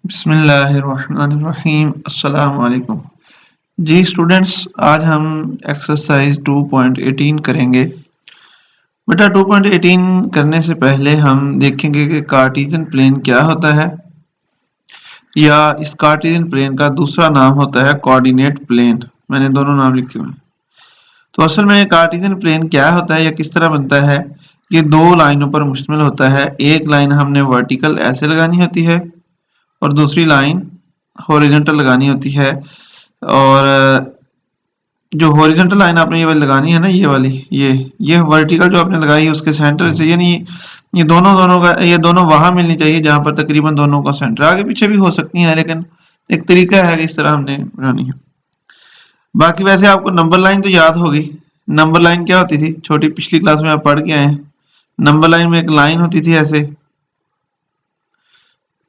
बिस्मिल्लाहिर्रहमानिर्रहीम अस्सलाम वालेकुम। जी स्टूडेंट्स, आज हम एक्सरसाइज 2.18 करेंगे। बेटा 2.18 करने से पहले हम देखेंगे कि कार्टेशियन प्लेन क्या होता है, या इस कार्टेशियन प्लेन का दूसरा नाम होता है कोऑर्डिनेट प्लेन। मैंने दोनों नाम लिखे हुए हैं। तो असल में कार्टेशियन प्लेन क्या होता है या किस तरह बनता है, ये दो लाइनों पर मुश्तमिल होता है। एक लाइन हमने वर्टिकल ऐसे लगानी होती है और दूसरी लाइन हॉरिजॉन्टल लगानी होती है। और जो हॉरिजॉन्टल लाइन आपने ये वाली लगानी है ना, ये वाली, ये वर्टिकल जो आपने लगाई है उसके सेंटर से, यानी ये दोनों वहां मिलनी चाहिए जहां पर तकरीबन दोनों का सेंटर, आगे पीछे भी हो सकती है लेकिन एक तरीका है कि इस तरह हमने बनानी है। बाकी वैसे आपको नंबर लाइन तो याद होगी। नंबर लाइन क्या होती थी, छोटी पिछली क्लास में आप पढ़ के आए हैं। नंबर लाइन में एक लाइन होती थी ऐसे,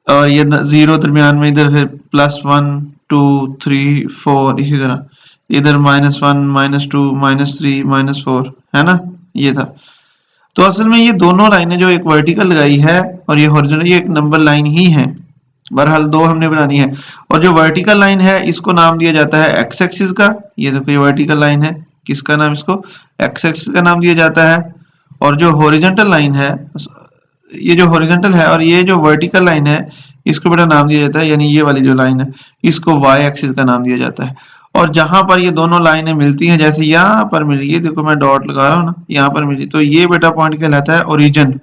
और ये 0 दरमियान में, इधर फिर +1 2 3 4, इसी तरह इधर -1 -2 -3 -4, है ना, ये था। तो असल में ये दोनों लाइनें जो एक वर्टिकल लगाई है और ये हॉरिजॉन्टल, ये एक नंबर लाइन ही है। बहरहाल दो हमने बनानी है। और जो वर्टिकल लाइन है इसको नाम दिया जाता है एक्स एक्सिस का। ये देखो ये वर्टिकल लाइन है, किसका नाम, इसको एक्स एक्सिस का नाम दिया जाता है। और जो हॉरिजॉन्टल लाइन है, ये जो हॉरिजॉन्टल है और ये जो वर्टिकल लाइन है, इसको बेटा नाम दिया जाता है, यानी ये वाली जो लाइन है इसको वाई एक्सिस का नाम दिया जाता है। और जहां पर ये दोनों लाइनें मिलती हैं, जैसे यहाँ पर मिली है, देखो मैं डॉट लगा रहा हूँ ना, यहाँ पर मिली, तो ये बेटा पॉइंट कहलाता है ओरिजिन।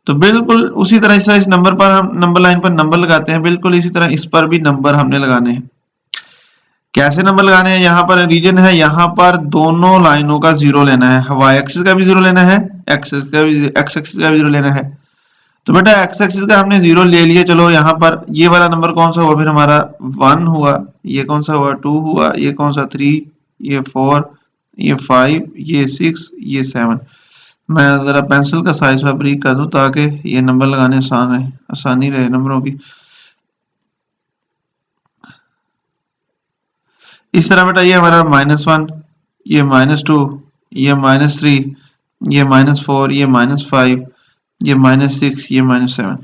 तो बिल्कुल उसी तरह इस नंबर पर हम नंबर लाइन पर नंबर लगाते हैं, बिल्कुल इसी तरह इस पर भी नंबर हमने लगाने हैं। कैसे नंबर लगाने हैं, यहाँ पर रीजन है, यहाँ पर दोनों लाइनों का जीरो लेना है, वाई एक्सिस का भी जीरो लेना है, एक्स एक्सिस का भी जीरो लेना है। तो बेटा एक्स एक्सिस का हमने जीरो ले लिया, चलो यहाँ पर ये वाला नंबर कौन सा हुआ, फिर हमारा 1 हुआ, ये कौन सा हुआ 2 हुआ, ये कौन सा 3, ये 4, ये 5, ये 6, ये 7। मैं जरा पेंसिल का साइज बारीक कर दूं ताकि ये नंबर लगाने आसानी रहे नंबरों की। इस तरह बेटा ये हमारा -1, ये -2, ये -3, ये -4, ये -5, ये -6, ये -7।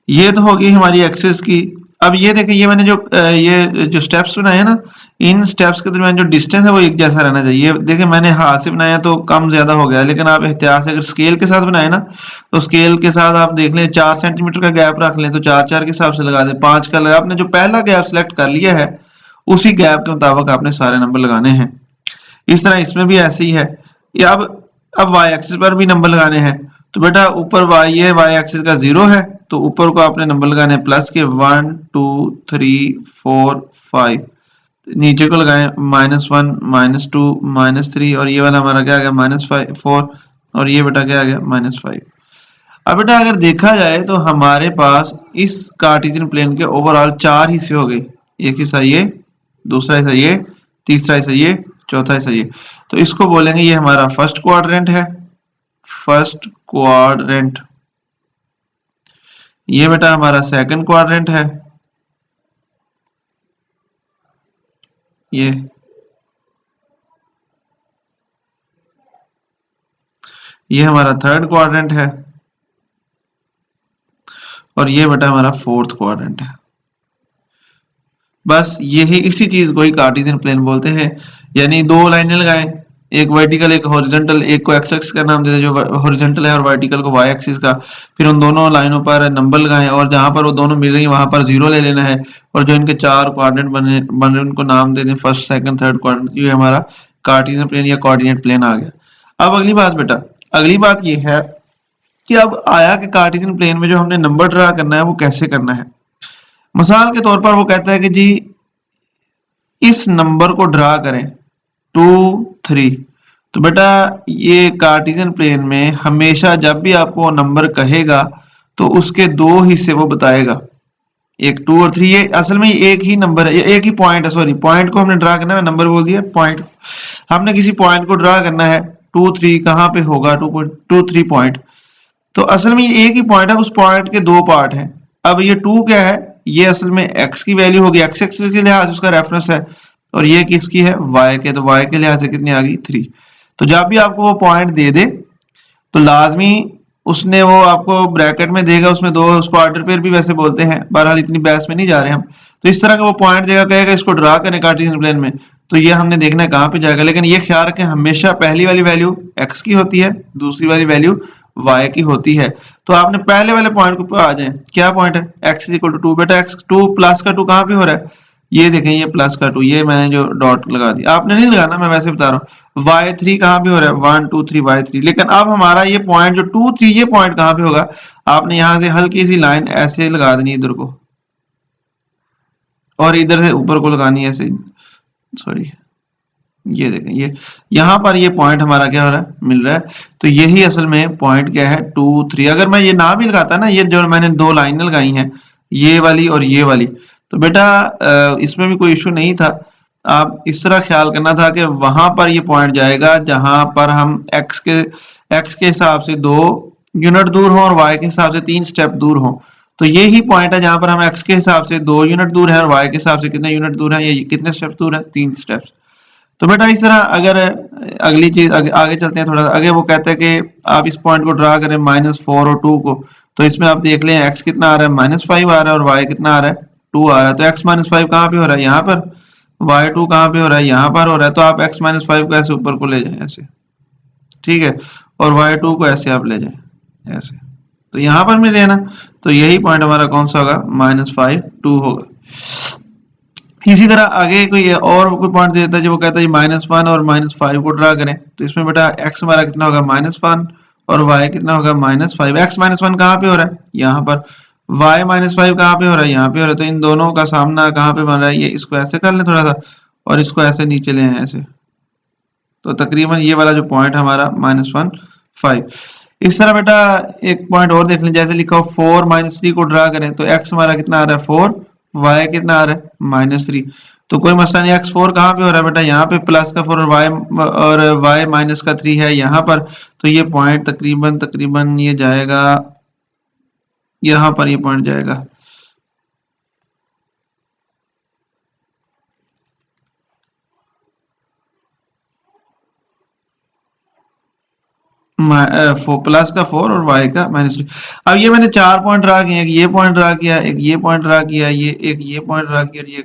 ये तो होगी हमारी एक्सेस की। अब ये देखें, ये मैंने ये जो स्टेप्स बनाए ना, इन स्टेप्स के दरमियान जो डिस्टेंस है वो एक जैसा रहना चाहिए। देखें मैंने हाथ से बनाया तो कम ज्यादा हो गया, लेकिन आप एहतियात से अगर स्केल के साथ बनाए ना, तो स्केल के साथ आप देख लें 4 सेंटीमीटर का गैप रख लें, तो 4 के हिसाब से लगा दें। 5 का लगा, आपने जो पहला गैप सिलेक्ट कर लिया है उसी गैप के मुताबिक आपने सारे नंबर लगाने हैं। इस तरह इसमें भी ऐसे ही है। ये अब वाई एक्सिस पर भी नंबर लगाने हैं। तो बेटा ऊपर वाई है, वाई एक्सिस का 0 है, तो ऊपर को आपने नंबर लगाने हैं प्लस के 1 2 3 4 5। नीचे को लगाएं -1 -2 -3, और ये वाला हमारा क्या आ गया -4, और ये बेटा क्या आ गया -5। अब बेटा अगर देखा जाए तो हमारे पास इस कार्टेशियन प्लेन के ओवरऑल 4 हिस्से हो गए। एक हिस्सा ये, दूसरा हिस्सा ये, तीसरा हिस्सा ये, चौथा हिस्सा ये। तो इसको बोलेंगे ये हमारा फर्स्ट क्वाड्रेंट है, फर्स्ट क्वाड्रेंट। ये बेटा हमारा सेकंड क्वाड्रेंट है, ये हमारा थर्ड क्वाड्रेंट है, और ये बेटा हमारा फोर्थ क्वाड्रेंट है। बस यही, इसी चीज को ही कार्टेशियन प्लेन बोलते हैं। यानी दो लाइनें लगाएं, एक वर्टिकल एक हॉरिजॉन्टल, एक को एक्स एक्सिस का नाम देते हैं जो हॉरिजॉन्टल है, और वर्टिकल को वाई एक्सिस का। फिर उन दोनों लाइनों पर नंबर लगाएं, और जहां पर वो दोनों मिल रही है वहां पर 0 ले लेना है। और जो इनके 4 क्वाड्रेंट बन रहे उनको नाम दे दें फर्स्ट सेकंड थर्ड क्वाड्रेंट। ये हमारा कार्टेशियन प्लेन या कोऑर्डिनेट प्लेन आ गया। अब अगली बात बेटा, अगली बात ये है कि अब आया कि कार्टेशियन प्लेन में जो हमने नंबर ड्रा करना है वो कैसे करना है। मिसाल के तौर पर वो कहता है कि जी इस नंबर को ड्रा करें 2 3। तो बेटा ये कार्टेशियन प्लेन में हमेशा जब भी आपको नंबर कहेगा तो उसके दो हिस्से वो बताएगा, एक 2 और 3। ये असल में एक ही नंबर है, एक ही पॉइंट है, सॉरी पॉइंट को हमने ड्रा करना है, नंबर बोल दिया पॉइंट। हमने किसी पॉइंट को ड्रा करना है 2 3, कहां पे होगा 2 3 पॉइंट। तो असल में ये एक ही पॉइंट है, उस पॉइंट के दो पार्ट हैं। अब ये 2 क्या है, ये असल में x की वैल्यू होगी, x एक्सिस के लिहाज उसका रेफरेंस है, और ये किसकी है, y के, तो y के लिहाज से कितनी आ गई 3। तो जब भी आपको वो पॉइंट दे दे तो लाजमी उसने वो आपको ब्रैकेट में देगा, उसमें दो, उसको ऑर्डर पेयर भी वैसे बोलते हैं, बहरहाल इतनी बहस में नहीं जा रहे हम। तो इस तरह का वो पॉइंट देगा, कहेगा इसको ड्रा करें कार्टेशियन प्लेन में, तो ये हमने देखना है कहाँ पे जाएगा। लेकिन ये ख्याल रखें हमेशा पहली वाली वैल्यू x की होती है, दूसरी वाली वैल्यू y की होती है। तो आपने पहले वाले पॉइंट पे आ जाए, क्या पॉइंट है, x इक्वल टू 2। बेटा x 2 प्लस का 2 कहाँ पे हो रहा है, ये देखें, ये प्लस का 2, ये मैंने जो डॉट लगा दिया, आपने नहीं लगाना, मैं वैसे बता रहा हूँ। y3 कहाँ पे हो रहा है, 1 2 3 y3। लेकिन अब हमारा ये पॉइंट जो 2 3, ये पॉइंट कहाँ पे होगा, आपने यहां से हल्की सी लाइन ऐसे लगा देनी इधर को, और इधर से ऊपर को लगानी है ऐसे, सॉरी, ये देखें, ये यहाँ पर ये पॉइंट हमारा क्या हो रहा है, मिल रहा है। तो यही असल में पॉइंट क्या है, 2 3। अगर मैं ये ना भी लगाता ना, ये जो मैंने दो लाइनें लगाई हैं, ये वाली और ये वाली, तो बेटा इसमें भी कोई इशू नहीं था। आप इस तरह ख्याल करना था कि वहां पर ये पॉइंट जाएगा जहां पर हम x के हिसाब से 2 यूनिट दूर हों और y के हिसाब से 3 स्टेप दूर हों। तो ये ही पॉइंट है जहां पर हम x के हिसाब से 2 यूनिट दूर है और y के हिसाब से कितने यूनिट दूर है, ये कितने स्टेप दूर है, 3 स्टेप्स। तो बेटा इस तरह अगर अगली चीज आगे चलते हैं थोड़ा सा आगे, वो कहता है कि आप इस पॉइंट को ड्रा करें -4 और 2 को। तो इसमें आप देख लें x कितना आ रहा है, -5 आ रहा है, और y कितना आ रहा है, 2 आ रहा है। तो x -5 कहाँ पे हो रहा है, यहाँ पर, y2 कहाँ पे हो रहा है, यहाँ पर हो रहा है। तो आप x -5 को ऐसे ऊपर को ले जाएं ऐसे, ठीक है, और y2 को ऐसे आप ले जाएं ऐसे, तो यहाँ पर मिल ना। तो यही पॉइंट हमारा कौन सा होगा, -5 2 होगा। इसी तरह आगे कोई और कोई पॉइंट दे देता है जो वो कहता है -1 और -5 को ड्रा करें। तो इसमें बेटा x हमारा कितना होगा, -1, और y कितना होगा, -5। x -1 कहाँ पे हो रहा है, यहाँ पर, y -5 कहाँ पे हो रहा है, यहाँ पे हो रहा है। तो इन दोनों का सामना कहाँ पे बन रहा है, ये इसको ऐसे कर लें थोड़ा सा, और इसको ऐसे नीचे ले आए ऐसे। तो तकरीबन ये वाला जो पॉइंट हमारा -1 5। इस तरह बेटा एक पॉइंट और देख लें, जैसे लिखा हो 4 -3 को ड्रा करें। तो x हमारा कितना आ रहा है, 4, y कितना आ रहा है, -3। तो कोई मसला नहीं, x4 कहाँ पे हो रहा है बेटा, यहाँ पे प्लस का 4, और y माइनस का 3 है यहाँ पर। तो ये पॉइंट तकरीबन ये जाएगा, यहाँ पर ये पॉइंट जाएगा प्लस का 4 और y का -3। अब ये मैंने 4 पॉइंट ड्रा किए, एक ये पॉइंट ड्रा किया, एक ये पॉइंट ड्रा किया, ये एक ये पॉइंट ड्रा किया, और ये।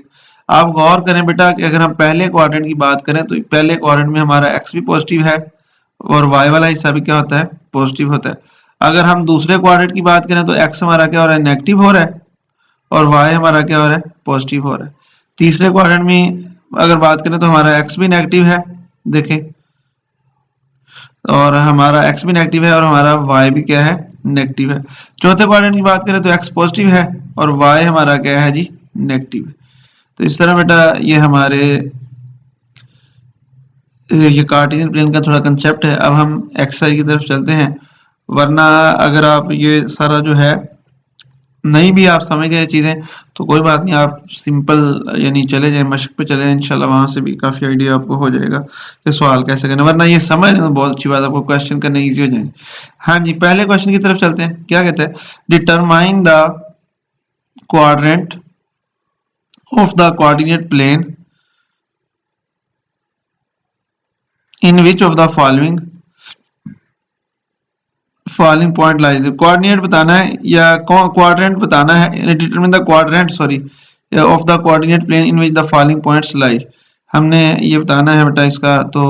आप गौर करें बेटा कि अगर हम पहले क्वाड्रेंट की बात करें तो पहले क्वाड्रेंट में हमारा x भी पॉजिटिव है और y वाला हिस्सा भी क्या होता है, पॉजिटिव होता है। अगर हम दूसरे क्वाड्रेंट की बात करें तो x हमारा क्या हो रहा है, नेगेटिव हो रहा है, और y हमारा क्या हो रहा है, पॉजिटिव हो रहा है। तीसरे क्वाड्रेंट में अगर बात करें तो हमारा x भी नेगेटिव है, देखें, और हमारा x भी नेगेटिव है और हमारा y भी क्या है, नेगेटिव है। चौथे क्वाड्रेंट की बात करें तो x पॉजिटिव है और y हमारा क्या है जी, नेगेटिव है। तो इस तरह बेटा ये हमारे ये कार्टेशियन प्लेन का थोड़ा कंसेप्ट है। अब हम एक्सरसाइज की तरफ चलते हैं, वरना अगर आप ये सारा जो है नहीं भी आप समझ गए चीजें तो कोई बात नहीं, आप सिंपल यानी चले जाए, मशक पे चले जाए, इंशाल्लाह वहां से भी काफी आइडिया आपको हो जाएगा कि सवाल कैसे करना। वरना ये समझ लेना बहुत अच्छी बात, आपको क्वेश्चन करने इजी हो जाएंगे। हाँ जी, पहले क्वेश्चन की तरफ चलते हैं। क्या कहते हैं, determine the quadrant of the coordinate plane in which of the following point lies. Coordinate बताना है या क्वाड्रेंट बताना है, determine the quadrant sorry of the coordinate plane in which the following points lie. हमने ये बताना है बेटा इसका। तो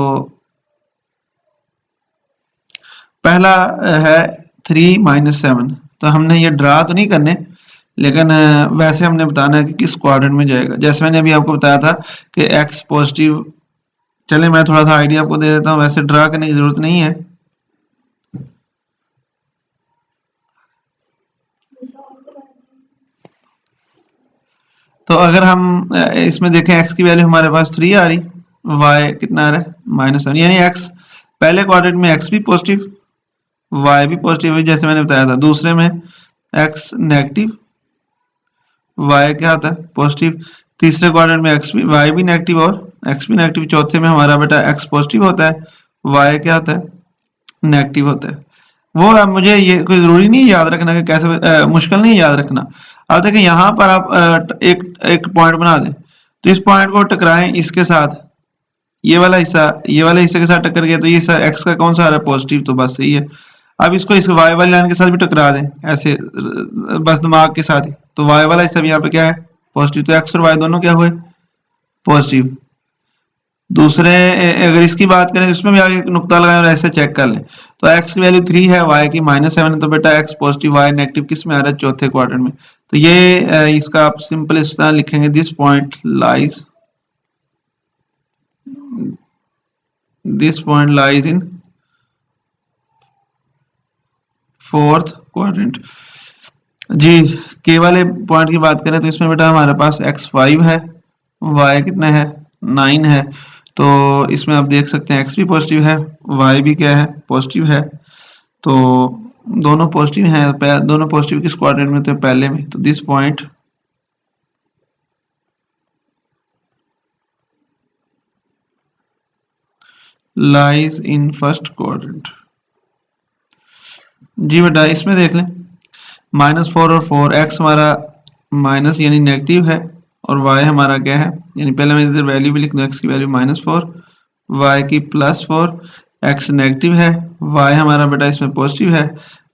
पहला है 3 - 7। तो हमने ये ड्रा तो नहीं करने, लेकिन वैसे हमने बताना है कि किस क्वाड्रेंट में जाएगा। जैसे मैंने अभी आपको बताया था कि x पॉजिटिव, चले मैं थोड़ा सा आइडिया आपको दे देता हूँ, वैसे ड्रा करने की जरूरत नहीं है। तो अगर हम इसमें देखें x की वैल्यू हमारे पास 3 आ रही, y कितना आ रहा है, -1, यानी x पहले क्वाड्रेंट में x भी पॉजिटिव, y भी पॉजिटिव है जैसे मैंने बताया था। दूसरे में x नेगेटिव, y क्या होता है, पॉजिटिव। तीसरे क्वाड्रेंट में x भी y भी नेगेटिव और x भी नेगेटिव। चौथे में हमारा बेटा x पॉजिटिव होता है, y क्या होता है, नेगेटिव होता है। वो अब मुझे ये कोई जरूरी नहीं याद रखना कि कैसे, मुश्किल नहीं याद रखना। अब देखिए यहाँ पर आप एक एक पॉइंट बना दें, तो इस पॉइंट को टकराएं इसके साथ, ये वाला हिस्सा के साथ टक्कर गया, तो ये हिस्सा x का कौन सा आ रहा है, पॉजिटिव, तो बस सही है। अब इसको इस y वाली लाइन के साथ भी टकरा दें ऐसे बस दिमाग के साथ ही, तो y वाला हिस्सा यहाँ पे क्या है पॉजिटिव, तो x और y दोनों क्या हुए पॉजिटिव। दूसरे अगर इसकी बात करें तो इसमें भी आगे नुक्ता लगाएं और ऐसे चेक कर लें, तो x की वैल्यू 3 है, y की -7 है, तो बेटा x पॉजिटिव y नेगेटिव किस में आ रहा है चौथे क्वाड्रेंट में। तो ये इसका आप सिंपल इस तरह लिखेंगे, this point lies in fourth quadrant. G के वाले पॉइंट की बात करें तो इसमें बेटा हमारे पास x 5 है, y कितना है 9 है, तो इसमें आप देख सकते हैं x भी पॉजिटिव है, y भी क्या है पॉजिटिव है, तो दोनों पॉजिटिव हैं, दोनों पॉजिटिव किस क्वाड्रेंट में, तो पहले में, तो this point lies in first quadrant. जी बेटा इसमें देख लें -4 और 4, x हमारा माइनस यानी नेगेटिव है और y हमारा क्या है, यानी पहले मैं इधर वैल्यू भी लिख दूं, x की वैल्यू -4, y की +4, x नेगेटिव है, y हमारा बेटा इसमें पॉजिटिव है,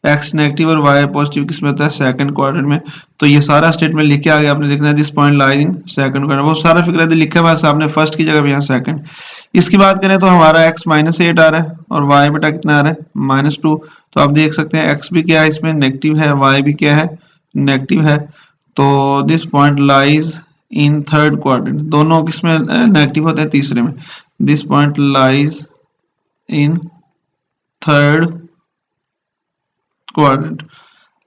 x नेगेटिव और y पॉजिटिव किस में होता है सेकंड क्वाड्रेंट में। तो ये सारा स्टेटमेंट लिख के आगे आपने लिखना है this point lies in second quadrant, वो सारा फिक्र लिखा है बस आपने फर्स्ट की जगह पे यहाँ सेकंड। इसकी बात करें तो हमारा x -8 आ रहा है और y बेटा कितना आ रहा है -2, तो आप देख सकते हैं x भी क्या है इसमें नेगेटिव है, y भी क्या है नेगेटिव है, तो this point lies in third quadrant, दोनों किसमें नेगेटिव होते हैं तीसरे में, this point lies in third quadrant.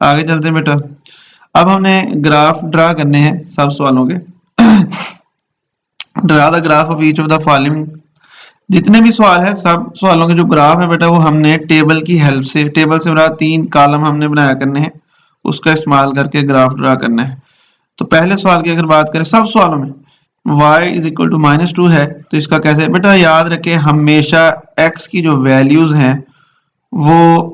आगे चलते हैं बेटा, अब हमने ग्राफ ड्रा करने हैं सब सवालों के। Draw the graph of each of the following, जितने भी सवाल है सब सवालों के जो ग्राफ है बेटा वो हमने टेबल की हेल्प से, टेबल से बना 3 कॉलम हमने बनाया करने हैं, उसका इस्तेमाल करके ग्राफ ड्रा करना है। तो पहले सवाल की अगर बात करें, सब सवालों में y इज इक्वल टू -2 है, तो इसका कैसे बेटा याद रखें, हमेशा x की जो वैल्यूज हैं वो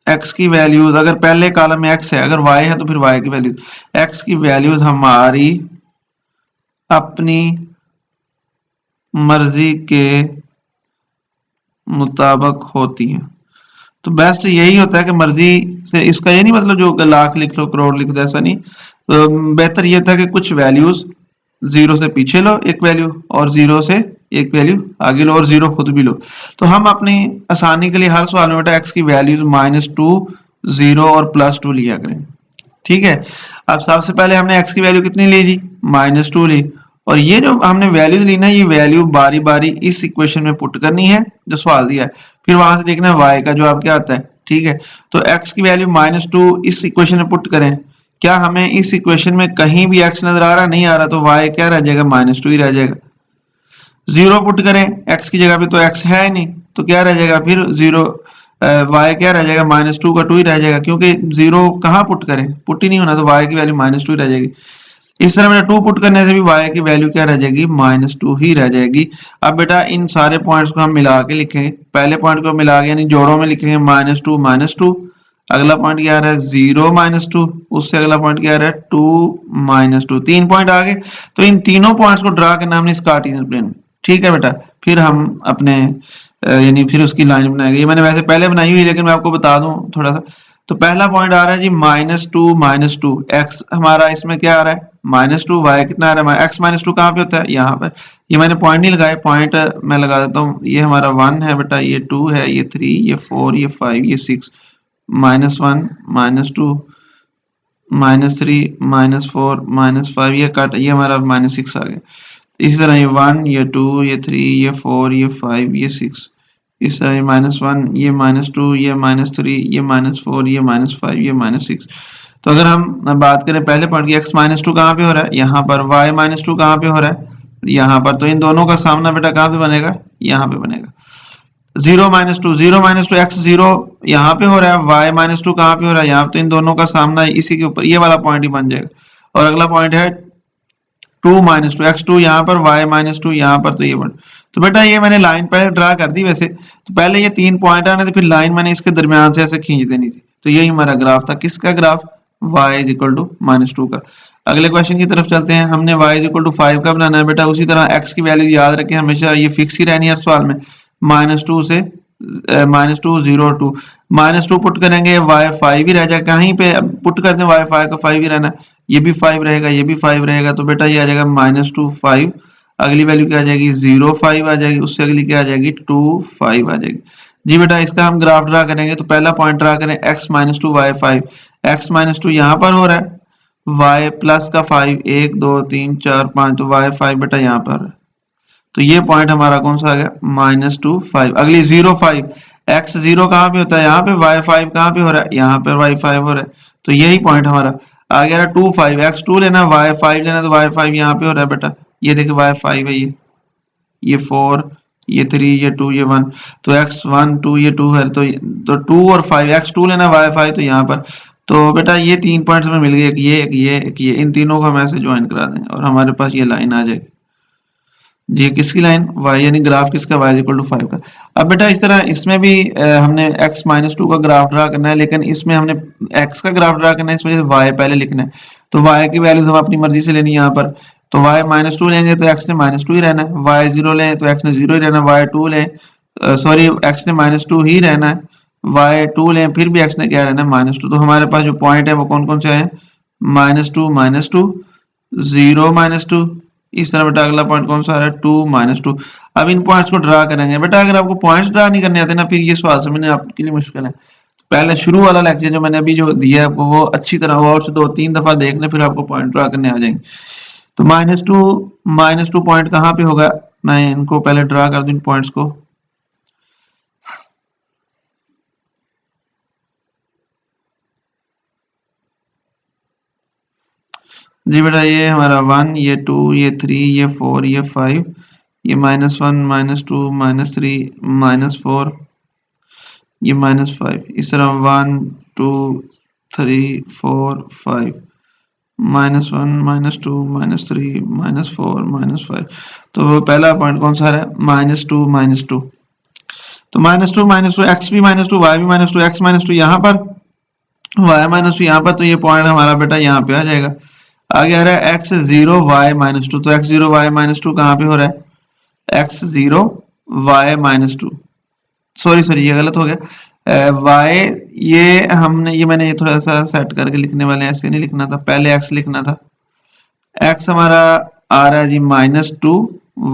x की वैल्यूज अगर पहले कॉलम में x है, अगर y है तो फिर y की वैल्यूज, x की वैल्यूज हमारी अपनी मर्जी के मुताबिक होती हैं। तो बेस्ट यही होता है कि मर्जी से, इसका ये नहीं मतलब जो लाख लिख लो करोड़ लिख दो ऐसा नहीं, तो बेहतर ये होता है कि कुछ वैल्यूज 0 से पीछे लो एक वैल्यू और 0 से एक वैल्यू आगे लो और 0 खुद भी लो। तो हम अपनी आसानी के लिए हर सवाल में बेटा x की वैल्यूज -2, 0 और +2 लिया करें, ठीक है। अब सबसे पहले हमने x की वैल्यू कितनी ली जी -2 ली, और ये जो हमने वैल्यूज ली ना, ये वैल्यू बारी बारी इस इक्वेशन में पुट करनी है जो सवाल दिया है, फिर वहां से देखना है y का जवाब क्या आता है, ठीक है। तो x की वैल्यू -2 इस इक्वेशन में पुट करें, क्या हमें इस इक्वेशन में कहीं भी x नजर आ रहा नहीं आ रहा, तो y क्या रह जाएगा -2 ही रह जाएगा। 0 पुट करें x की जगह पे, तो x है नहीं तो क्या रह जाएगा फिर 0, y क्या रह जाएगा -2 का 2 ही रह जाएगा, क्योंकि 0 कहाँ पुट करें, पुट ही नहीं होना, तो y की वैल्यू -2 रह जाएगी। इस तरह बेटा 2 पुट करने से भी y की वैल्यू क्या रह जाएगी -2 ही रह जाएगी। अब बेटा इन सारे पॉइंट्स को हम मिला के लिखेंगे, पहले पॉइंट को मिला के यानी जोड़ों में लिखेंगे -2 -2, अगला पॉइंट क्या आ रहा है 0 -2, उससे अगला पॉइंट क्या आ रहा है 2 -2, 3 पॉइंट आ गए। तो इन तीनों पॉइंट्स को ड्रा करना हमने इस कार्टेशियन प्लेन में, ठीक है बेटा। फिर हम अपने यानी फिर उसकी लाइन बनाएंगे, ये मैंने वैसे पहले बनाई हुई लेकिन मैं आपको बता दूं थोड़ा सा। तो पहला पॉइंट आ रहा है जी -2 x हमारा इसमें क्या आ रहा है -2, y कितना आ रहा है x -2 कहाँ पे होता है यहाँ पर, ये मैंने पॉइंट नहीं लगाए, पॉइंट मैं लगा देता हूँ, ये हमारा 1 है बेटा, ये 2 है, ये 3, ये 4, ये 5, ये 6, -1 -2 -3 -4 -5, ये कट, ये हमारा -6 आ गया। इसी तरह ये 1, ये 2, ये 3, ये 4, ये 5, ये 6, इस तरह ये -1, ये -2, ये -3, ये -4, ये -5, ये -6। तो अगर हम बात करें पहले पॉइंट की, x -2 कहाँ पे हो रहा है यहाँ पर, y -2 कहाँ पे हो रहा है यहाँ पर, तो इन दोनों का सामना बेटा कहाँ पे बनेगा यहाँ पे बनेगा। 0 -2 x 0 यहाँ पे हो रहा है, y -2 कहाँ पे हो रहा है यहाँ पे, तो इन दोनों का सामना इसी के ऊपर, ये वाला पॉइंट ही बन जाएगा। और अगला पॉइंट है 2 -2 x 2 यहाँ पर, y -2 यहाँ पर, तो ये बन, तो बेटा ये मैंने लाइन पहले ड्रा कर दी वैसे, तो पहले ये 3 पॉइंट आने थे, फिर लाइन मैंने इसके दरमियान से ऐसे खींच देनी थी, तो यही हमारा ग्राफ था, किसका graph y is equal to -2 का। अगले क्वेश्चन की तरफ चलते हैं, हमने y इज इक्वल टू 5 का बनाना है बेटा। उसी तरह x की वैल्यू याद रखें हमेशा ये फिक्स ही रहनी है हर सवाल में, -2 से -2 0 2 -2 पुट करेंगे y5 ही रह जाएगा, कहीं पे पुट करते हैं y5 का 5 ही रहना है, ये भी 5 रहेगा, ये भी 5 रहेगा, तो बेटा ये आ जाएगा -2 5, अगली वैल्यू क्या आ जाएगी 0 5 आ जाएगी, उससे अगली क्या आ जाएगी 2 5 आ जाएगी। जी बेटा इसका हम ग्राफ ड्रा करेंगे, तो पहला पॉइंट ड्रा करें x -2 y5, x -2 यहाँ पर हो रहा है, y प्लस का 5 1 2 3 4 5, तो y5 बेटा यहाँ पर, तो ये पॉइंट हमारा कौन सा आ गया -2 5। अगली 0 5, x 0 कहाँ पे होता है यहाँ पे, y5 कहाँ पे हो रहा है यहाँ पे y5 हो रहा है, तो यही पॉइंट हमारा आ गया 2 5, x 2 लेना y5 लेना, तो y5 यहाँ पे हो रहा है बेटा, ये देखिए y5 है, ये 4 ये 3 ये 2 ये 1, तो x 1 2 ये 2 है, तो 2 और 5, x 2 लेना y5 तो यहाँ पर, तो बेटा ये 3 पॉइंट्स में मिल गए, एक ये एक ये एक ये, इन तीनों को हम ऐसे ज्वाइन करा दें और हमारे पास ये लाइन आ जाएगी। जी किसकी लाइन y, यानी ग्राफ किसका y इक्वल टू 5 का। अब बेटा इस तरह इसमें भी हमने x -2 का ग्राफ ड्रा करना है, लेकिन इसमें हमने x का ग्राफ ड्रा करना है, इस वजह से y पहले लिखना है, तो y की वैल्यूज हम अपनी मर्जी से लेनी है यहाँ पर, तो y -2 लेंगे तो x ने -2 ही रहना है, y 0 लें तो x ने 0 ही रहना है, y 2 लें सॉरी x ने -2 ही रहना है, y 2 लें फिर भी x ने क्या रहना है -2, तो हमारे पास जो पॉइंट है वो कौन कौन से हैं -2 -2 0 -2, इस तरह बेटा अगला पॉइंट कौन सा आ रहा है 2 -2। अब इन पॉइंट्स को ड्रा करेंगे बेटा, अगर आपको पॉइंट्स ड्रा नहीं करने आते ना फिर ये सवाल समझने आपके लिए मुश्किल है, पहले शुरू वाला लेक्चर जो मैंने अभी जो दिया है आपको वो अच्छी तरह और से 2-3 दफा देख लें, फिर आपको पॉइंट ड्रा करने आ जाएंगे। तो -2 पॉइंट कहाँ पे होगा, मैं इनको पहले ड्रा कर दूं इन पॉइंट्स को। जी बेटा ये हमारा 1 ये 2 ये 3 ये 4 ये 5, ये -1 -2 -3 -4 ये -5, इस तरह 1 2 3 4 5 -1 -2 -3 -4 -5, तो पहला पॉइंट कौन सा है -2 -2, तो -2 x भी -2 y भी -2 x -2 यहाँ पर y -2 यहाँ पर, तो ये पॉइंट हमारा बेटा यहाँ पे आ जाएगा। आगे आ रहा है x 0 y -2, तो x 0 y -2 कहाँ पे हो रहा है x 0 y -2, सॉरी ये गलत हो गया, y ये मैंने ये थोड़ा सा सेट करके लिखने वाले हैं, ऐसे नहीं लिखना था, पहले x लिखना था, x हमारा आ रहा है जी -2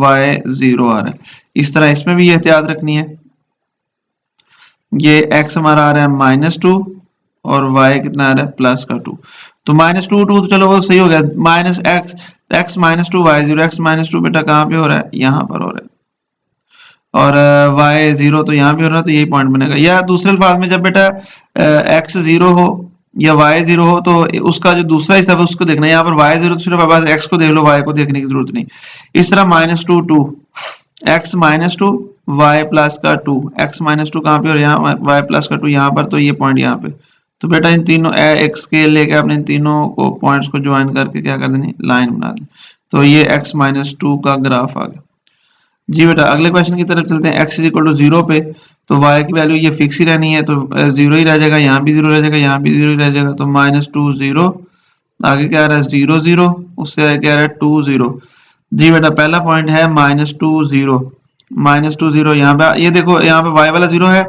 y 0 आ रहा है, इस तरह इसमें भी ये एहतियात रखनी है, ये x हमारा आ रहा है -2 और y कितना आ रहा है +2, तो -2 2 तो चलो वो सही हो गया, x -2 y 0, x -2 बेटा कहाँ पे हो रहा है यहाँ पर हो रहा है, और y 0 तो यहाँ पे हो रहा है, तो यही पॉइंट बनेगा। या दूसरे अल्फाज में जब बेटा x 0 हो या y 0 हो तो उसका जो दूसरा हिस्सा है उसको देखना है, यहाँ पर y 0 तो सिर्फ बस x को देख लो, y को देखने की जरूरत नहीं। इस तरह -2 2 x -2 y प्लस का 2, x -2 कहाँ पे और यहाँ y प्लस का 2 यहाँ पर, तो ये पॉइंट यहाँ पे, तो बेटा इन तीनों एक स्केल लेके आपने इन तीनों को पॉइंट्स को ज्वाइन करके क्या कर देनी लाइन बना देनी, तो ये x -2 का ग्राफ आ गया। जी बेटा अगले क्वेश्चन की तरफ चलते हैं, x इक्वल टू 0 पे तो y की वैल्यू ये फिक्स ही रहनी है, तो 0 ही रह जाएगा, यहाँ भी 0 रह जाएगा, यहाँ भी 0 रह जाएगा, तो -2 0, आगे क्या आ रहा है 0 0, उससे आगे क्या आ रहा है 2 0। जी बेटा पहला पॉइंट है -2 0, -2 0, यहाँ पे ये देखो यहाँ पे y वाला 0 है,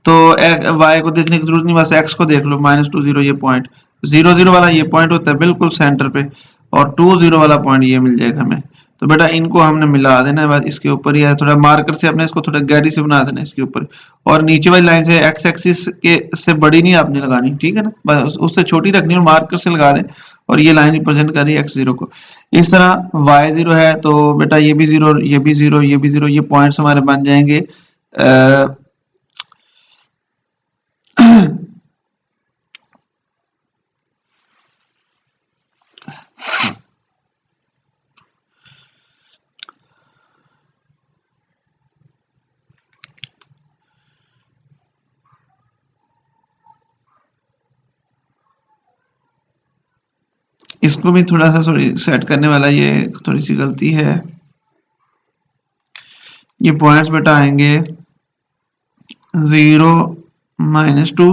तो y को देखने की जरूरत नहीं, बस x को देख लो, -2 0 ये पॉइंट 0 0 वाला ये पॉइंट होता है बिल्कुल सेंटर पे, और 2 0 वाला पॉइंट ये मिल जाएगा हमें, तो बेटा इनको हमने मिला देना है, बस इसके ऊपर ही है, थोड़ा मार्कर से अपने इसको थोड़ा गहरी से बना देना इसके ऊपर, और नीचे वाली लाइन से x एक्सिस के से बड़ी नहीं आपने लगानी, ठीक है ना, बस उससे छोटी रखनी और मार्कर से लगा दें, और ये लाइन रिप्रेजेंट कर रही है x0 को। इस तरह y0 है तो बेटा ये भी 0 ये भी 0 ये भी 0, ये पॉइंट्स हमारे बन जाएंगे इसको भी थोड़ा सा सॉरी सेट करने वाला ये थोड़ी सी गलती है, ये पॉइंट्स बेटा आएंगे 0 -2,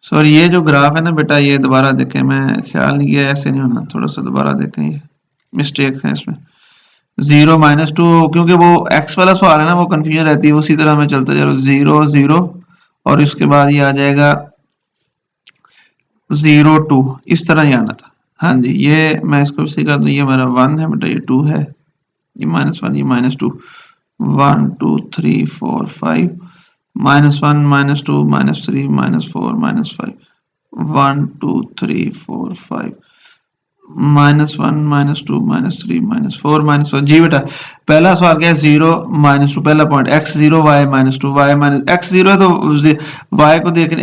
सॉरी ये जो ग्राफ है ना बेटा ये दोबारा देखें, मैं ख्याल नहीं किया ऐसे नहीं होना, थोड़ा सा दोबारा देखें, ये मिस्टेक है इसमें, 0 -2, क्योंकि वो x वाला सवाल है ना, वो कंफ्यूजन रहती है, उसी तरह मैं चलता जा रहा हूँ। 0 0 और इसके बाद ये आ जाएगा 0 2, इस तरह ही आना था। हाँ जी, ये मैं इसको इसी कर दूं, ये हमारा 1 है बेटा, ये 2 है, ये -1, ये -2, 1 2 3 4 5, -1 -2 -3 -4 -5, 1 2 3 4 5, -1 -2 -3 -4 -1। जी बेटा, पहला सवाल क्या है, 0 -2, पहला point x0 y -2, y x0 है तो y को देखने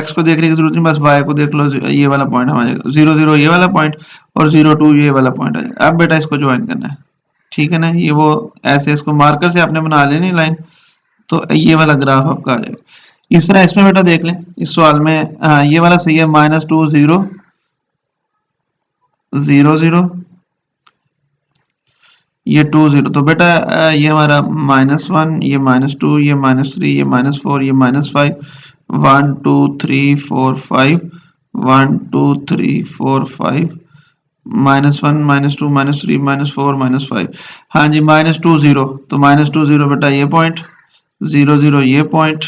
x को देखने की जरूरत नहीं, बस y को देख लो, ये वाला पॉइंट आ जाएगा, 0 0 ये वाला पॉइंट और 0 2 ये वाला पॉइंट आ जाएगा। अब बेटा इसको ज्वाइन करना है, ठीक है ना, ये वो ऐसे इसको मार्कर से आपने बना लेनी लाइन, तो ये वाला ग्राफ आपका आ जाएगा। इस तरह इसमें बेटा देख लें, इस सवाल में ये वाला सही है, -2 0 0 0, ये 2 0, तो बेटा ये हमारा -1, ये -2, ये -3, ये -4, ये -5, 1 2 3 4 5, 1 2 3 4 5, -1 -2 -3 -4 -5। हाँ जी, -2 0, तो -2 0 बेटा ये पॉइंट, 0 0 ये पॉइंट,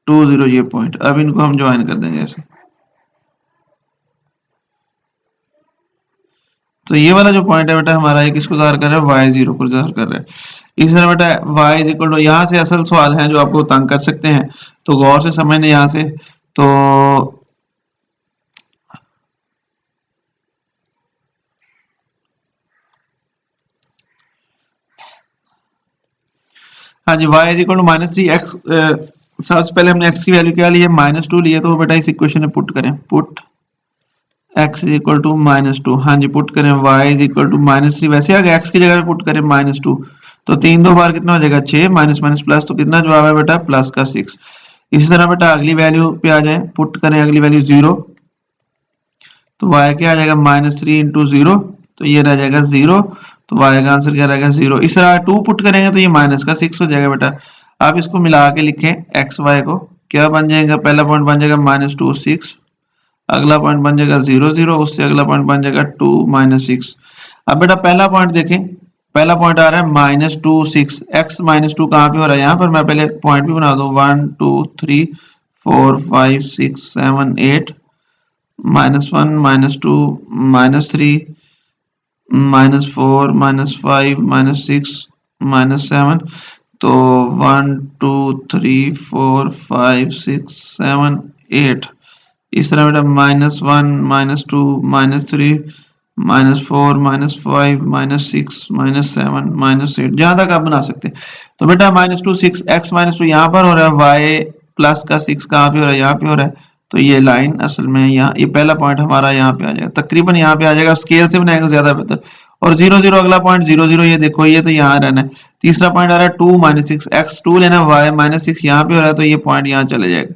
2 0 ये पॉइंट। अब इनको हम ज्वाइन कर देंगे ऐसे, तो ये वाला जो पॉइंट है बेटा हमारा, ये किसको ज़ाहिर कर रहा है, y0 को ज़ाहिर कर रहा है। इसी तरह बेटा y इज इक्वल टू, यहाँ से असल सवाल हैं जो आपको तंग कर सकते हैं, तो गौर से समझने यहाँ से, तो हाँ जी, y is equal to -3x, सबसे पहले हमने x की वैल्यू क्या ली है, -2 लिए, तो बेटा इस इक्वेशन में पुट करें, put x is equal to -2, हाँ जी पुट करें, y इज इक्वल टू -3, वैसे अगर x की जगह पे पुट करें -2, तो 3 2 बार कितना हो जाएगा, 6, माइनस माइनस प्लस, तो कितना जवाब है बेटा, प्लस का 6। इसी तरह बेटा अगली वैल्यू पे आ जाए, पुट करें अगली वैल्यू 0, तो y क्या आ जाएगा, -3 इंटू 0, तो ये रह जाएगा 0, तो y का आंसर क्या रहेगा, 0। इस तरह 2 पुट करेंगे तो ये माइनस का 6 हो जाएगा बेटा। आप इसको मिला के लिखें एक्स वाई को, क्या बन जाएगा, पहला पॉइंट बन जाएगा -2 6, अगला पॉइंट बन जाएगा 0 0, उससे अगला पॉइंट बन जाएगा 2 -6। अब बेटा पहला पॉइंट देखें, पहला पॉइंट आ रहा है -2 6, x -2 कहाँ पे हो रहा है, यहाँ पर मैं पहले पॉइंट भी बना दूं, 1 2 3 4 5 6 7 8, -1 -2 -3 -4 -5 -6 -7, तो 1 2 3 4 5 6 7 8। इस तरह बेटा -1 -2 -3 -4 -5 -6 -7 -8, जहां तक आप बना सकते हैं। तो बेटा -2 6, x -2 यहाँ पर हो रहा है, y प्लस का 6 कहाँ पे हो रहा है, यहाँ पे हो रहा है, तो ये लाइन असल में यहाँ, ये पहला पॉइंट हमारा यहाँ पे आ जाएगा, तकरीबन यहाँ पे आ जाएगा, स्केल से बनाएगा ज्यादा बेहतर। और 0 0 अगला पॉइंट 0 0, ये देखो ये तो यहाँ रहना है। तीसरा पॉइंट आ रहा है 2 -6, x 2 लेना, y -6 यहाँ पे हो रहा है, तो ये पॉइंट यहाँ चले जाएगा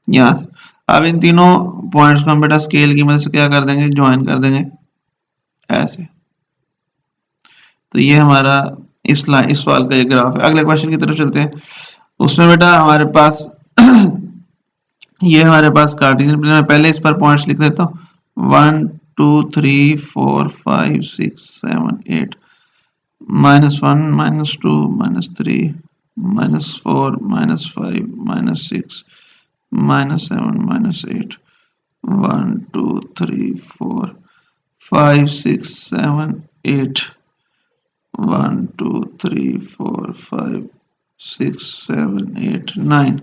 यहाँ से। अब इन तीनों पॉइंट्स को हम बेटा स्केल की मदद से क्या कर देंगे, ज्वाइन कर देंगे ऐसे। तो ये हमारा इस सवाल का ये ग्राफ है। अगले क्वेश्चन की तरफ चलते हैं। उसमें बेटा हमारे पास ये हमारे पास कार्टेशियन प्लेन में, पहले इस पर पॉइंट्स लिख देता हूँ, 1 2 3 4 5 6 7 8, -1 -2 -3 -4 -5 -6 -7 -8, 1 2 3 4 5 6 7 8, 1 2 3 4 5 6 7 8 9।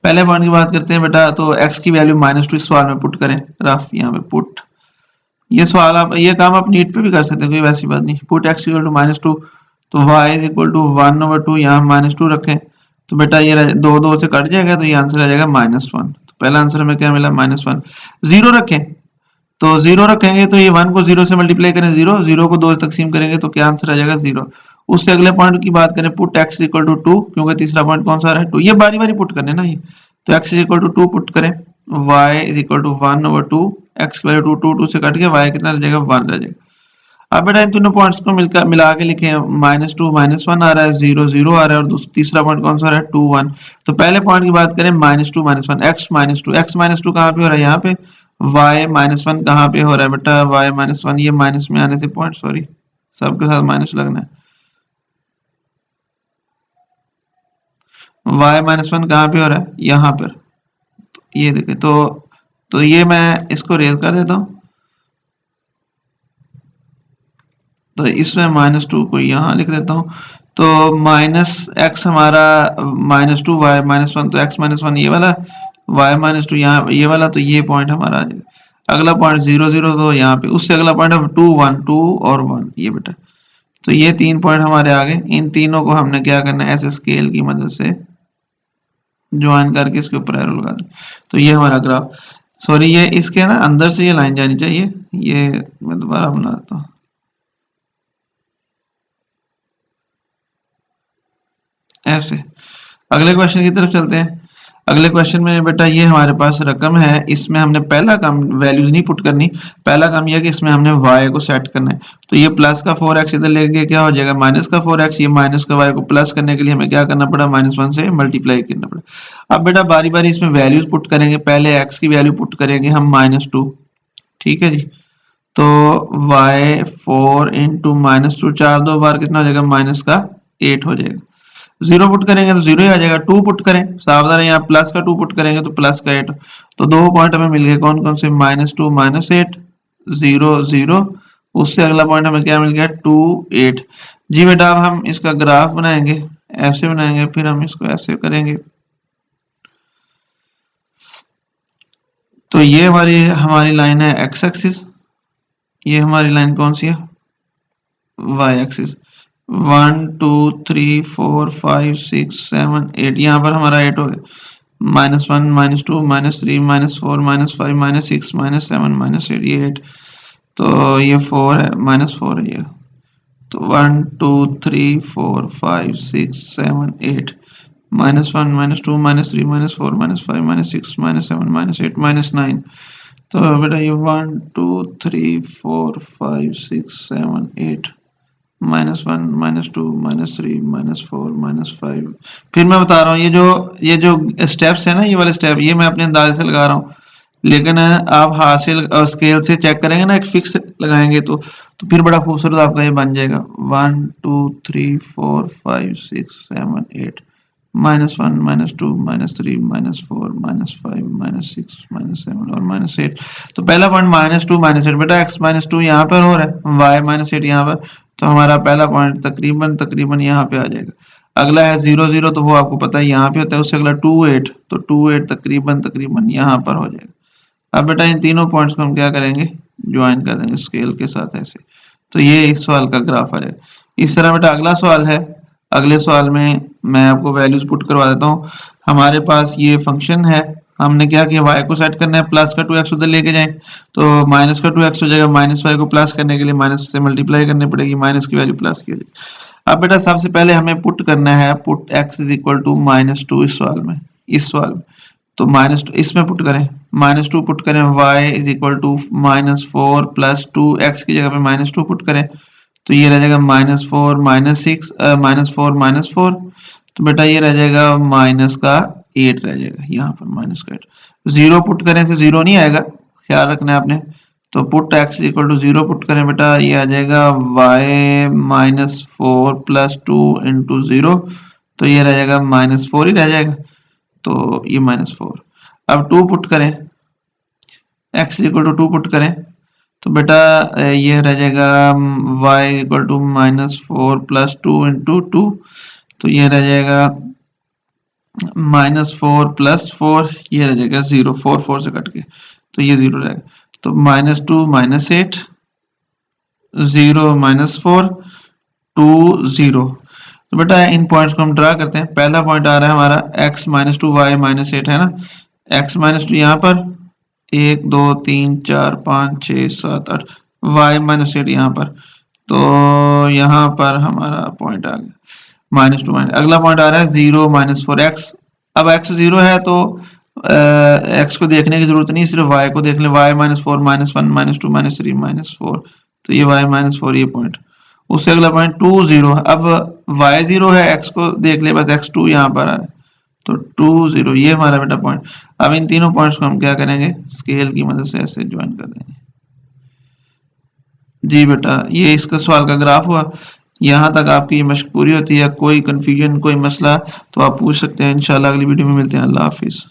पहले पॉइंट की बात करते हैं बेटा, तो x की वैल्यू -2 इस सवाल में पुट करें, रफ यहाँ पे पुट, ये सवाल आप, ये काम आप नीट पे भी कर सकते हैं, कोई वैसी बात नहीं। पुट x इक्वल टू -2, तो y इज इक्वल टू 1/2, यहाँ -2 रखें, तो बेटा ये 2 2 से कट जाएगा, तो ये आंसर आ जाएगा -1। तो पहला आंसर हमें क्या मिला, -1। 0 रखें, तो 0 रखेंगे तो ये 1 को 0 से मल्टीप्लाई करें, 0 0 को 2 से तकसीम करेंगे, तो क्या आंसर आ जाएगा, 0। उससे अगले पॉइंट की बात करें, पुट x इक्वल टू 2, क्योंकि तीसरा पॉइंट कौन सा आ रहा है, 2, ये बारी बारी पुट करने ना ये, तो x इक्वल टू 2 पुट करें, y is equal to 1/2, x की वैल्यू 2 2 से कट के y कितना रह जाएगा, 1 रह जाएगा। अब बेटा इन दोनों पॉइंट्स को मिलकर मिला के लिखें, -2 -1 आ रहा है, 0 0 आ रहा है, और तीसरा पॉइंट कौन सा आ रहा है, 2 1। तो पहले पॉइंट की बात करें, -2 -1, x -2 कहाँ पे हो रहा है, यहाँ पे, y -1 कहाँ पे हो रहा है बेटा, y -1, ये माइनस में आने से पॉइंट, सॉरी सबके साथ माइनस लगना है। y -1 कहाँ पे हो रहा है, यहाँ पर, ये देखे तो ये मैं इसको रेज कर देता हूँ, तो इसमें -2 को यहाँ लिख देता हूँ। तो -x हमारा -2 y -1, तो x -1 ये वाला, y -2 यहाँ ये वाला, तो ये पॉइंट हमारा आ जाएगा। अगला पॉइंट 0 0 तो यहाँ पे, उससे अगला पॉइंट है 2 1 2 और 1, ये बेटा। तो ये 3 पॉइंट हमारे आ गए। इन तीनों को हमने क्या करना है, ऐसे स्केल की मदद से ज्वाइन करके इसके ऊपर एरो लगा दें। तो ये हमारा ग्राफ, सॉरी ये इसके ना अंदर से ये लाइन जानी चाहिए, ये मैं दोबारा बना देता हूँ। ऐसे अगले क्वेश्चन की तरफ चलते हैं। अगले क्वेश्चन में बेटा ये हमारे पास रकम है, इसमें हमने पहला काम वैल्यूज नहीं पुट करनी, पहला काम यह कि इसमें हमने y को सेट करना है। तो ये प्लस का 4x इधर लेके क्या हो जाएगा, माइनस का 4x, ये माइनस का y को प्लस करने के लिए हमें क्या करना पड़ा, -1 से मल्टीप्लाई करना पड़ा। अब बेटा बारी बारी इसमें वैल्यूज पुट करेंगे, पहले x की वैल्यू पुट करेंगे हम -2, ठीक है जी। तो y4 इंटू -2, 4 2 बार कितना हो जाएगा, -8 हो जाएगा। 0 पुट करेंगे तो 0 ही आ जाएगा। 2 पुट करें, सावधान है, यहाँ प्लस का 2 पुट करेंगे तो प्लस का 8। तो दो पॉइंट हमें मिल गए, कौन कौन से, -2 -8 0 0, उससे अगला पॉइंट हमें क्या मिल गया, 2 8। जी बेटा अब हम इसका ग्राफ बनाएंगे, ऐसे बनाएंगे, फिर हम इसको ऐसे करेंगे। तो ये हमारी लाइन है x एक्सिस, ये हमारी लाइन कौन सी है, y एक्सिस। 1 2 3 4 5 6 7 8, यहाँ पर हमारा 8 हो गया, -1 -2 -3 -4 -5 -6 -7 -8, ये 8, तो ये 4 है, -4 है ये। तो 1 2 3 4 5 6 7 8, -1 -2 -3 -4 -5 -6 -7 -8 -9। तो बेटा ये 1 2 3 4 5 6 7 8, -1 -2 -3 -4 -5। फिर मैं बता रहा हूँ, ये जो स्टेप्स है ना, ये वाले स्टेप, ये मैं अपने अंदाजे से लगा रहा हूँ, लेकिन आप हाथ से स्केल से चेक करेंगे ना, एक फिक्स लगाएंगे तो फिर बड़ा खूबसूरत आपका ये बन जाएगा। 1 2 3 4 5 6 7 8, -1 -2 -3 -4 -5 -6 -7 और -8। तो पहला पॉइंट -2 -8, बेटा x -2 यहाँ पर हो रहा है, y -8 यहाँ पर, तो हमारा पहला पॉइंट तकरीबन यहाँ पे आ जाएगा। अगला है 0 0, तो वो आपको पता है यहाँ पे होता है, उससे अगला 2 8, तो 2 8 तकरीबन यहाँ पर हो जाएगा। अब बेटा इन तीनों पॉइंट्स को हम क्या करेंगे, ज्वाइन कर देंगे स्केल के साथ ऐसे। तो ये इस सवाल का ग्राफ आ जाएगा। इस तरह बेटा अगला सवाल है, अगले सवाल में मैं आपको वैल्यूज पुट करवा देता हूँ। हमारे पास ये फंक्शन है, हमने क्या किया, y को सेट करना है, प्लस का 2x उधर लेके जाएं तो माइनस का 2x हो जाएगा, -y को प्लस करने के लिए माइनस से मल्टीप्लाई करनी पड़ेगी, माइनस की वैल्यू प्लस की जाएगी। अब बेटा सबसे पहले हमें पुट करना है, put x is equal to -2 इस सवाल में, तो -2 इसमें पुट करें, -2 पुट करें, y is equal to -4 plus 2, x की जगह पे -2 पुट करें, तो ये रह जाएगा -4 -6 -4 तो बेटा ये रह जाएगा -8 रह जाएगा, यहाँ पर -8। 0 पुट करें से 0 नहीं आएगा, ख्याल रखना है आपने। तो put x equal to 0 put करें बेटा, ये आ जाएगा y -4 प्लस 2 इंटू 0, तो ये रह जाएगा -4 ही रह जाएगा, तो ये -4। अब 2 पुट करें, x इक्वल टू 2 पुट करें, तो बेटा ये रह जाएगा y equal to -4 plus 2 into 2, तो ये रह जाएगा -4 प्लस 4, ये रह जाएगा 0, 4 4 से कट के, तो ये 0 रहेगा। तो -2 -8 0 -4 2 0। तो बेटा इन पॉइंट्स को हम ड्रा करते हैं। पहला पॉइंट आ रहा है हमारा x -2 y -8 है ना, x -2 यहाँ पर 1 2 3 4 5 6 7 8, y -8 यहाँ पर, तो यहाँ पर हमारा पॉइंट आ गया -2 अगला पॉइंट आ रहा है 0 -4 x। अब x 0 है तो x को देखने की जरूरत नहीं, सिर्फ y को देख लें, y -4 -1 -2 -3 -4, तो ये y -4 ये पॉइंट। उससे अगला पॉइंट 2 0, अब y 0 है, x को देख ले बस, x 2 यहाँ पर आ रहा है, तो 2 0 ये हमारा बेटा पॉइंट। अब इन तीनों पॉइंट्स को हम क्या करेंगे, स्केल की मदद से ऐसे ज्वाइन कर देंगे। जी बेटा, ये इसका सवाल का ग्राफ हुआ। यहाँ तक आपकी ये मश्क पूरी होती है। कोई कन्फ्यूजन, कोई मसला तो आप पूछ सकते हैं। इंशाल्लाह अगली वीडियो में मिलते हैं। अल्लाह हाफिज़।